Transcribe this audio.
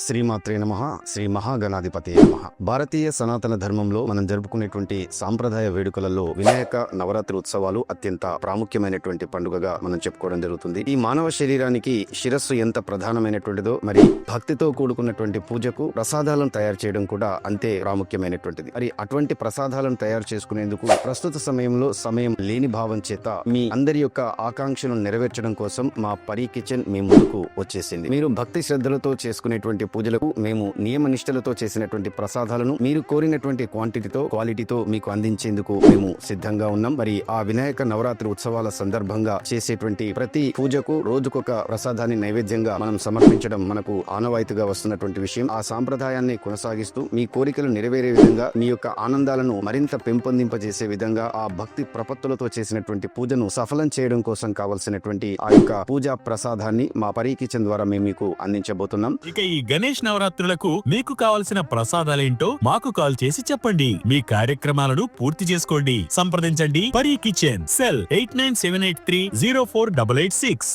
శ్రీమాత్రే నమః. శ్రీ మహాగణాధిపతయే నమః. భారతీయ సనాతన ధర్మంలో మనం జరుపుకునేటువంటి సాంప్రదాయ వేడుకలలో వినాయక నవరాత్రి ఉత్సవాలు అత్యంత ప్రాముఖ్యమైనటువంటి పండుగగా మనం చెప్పుకోవడం జరుగుతుంది. ఈ మానవ శరీరానికి శిరస్సు ఎంత ప్రధానమైనటువంటిదో మరి భక్తితో కూడుకున్నటువంటి పూజకు ప్రసాదాలను తయారు చేయడం కూడా అంతే ప్రాముఖ్యమైనటువంటిది. మరి అటువంటి ప్రసాదాలను తయారు చేసుకునేందుకు ప్రస్తుత సమయంలో సమయం లేని భావం చేత మీ అందరి యొక్క ఆకాంక్షను నెరవేర్చడం కోసం మా పరీ కిచెన్ మీ ముందుకు వచ్చేసింది. మీరు భక్తి శ్రద్ధలతో చేసుకునేటువంటి పూజలకు మేము నియమ నిష్టలతో చేసినటువంటి ప్రసాదాలను మీరు కోరినటువంటి క్వాలిటీతో మీకు అందించేందుకు మేము సిద్ధంగా ఉన్నాం. మరి ఆ వినాయక నవరాత్రి ఉత్సవాల సందర్భంగా చేసేటువంటి ప్రతి పూజకు రోజుకొక ప్రసాదాన్ని నైవేద్యంగా మనం సమర్పించడం మనకు ఆనవాయితీగా వస్తున్నటువంటి విషయం. ఆ సాంప్రదాయాన్ని కొనసాగిస్తూ మీ కోరికలు నెరవేరే విధంగా మీ యొక్క ఆనందాలను మరింత పెంపొందింపజేసే విధంగా ఆ భక్తి ప్రపత్తులతో చేసినటువంటి పూజను సఫలం చేయడం కోసం కావలసినటువంటి ఆ యొక్క పూజా ప్రసాదాన్ని మా పరీ కిచెన్ ద్వారా మేము మీకు అందించబోతున్నాం. ఇక ఈ గణేష్ నవరాత్రులకు మీకు కావలసిన ప్రసాదాలేంటో మాకు కాల్ చేసి చెప్పండి. మీ కార్యక్రమాలను పూర్తి చేసుకోండి. సంప్రదించండి పరీ కిచెన్, సెల్ 8978304886.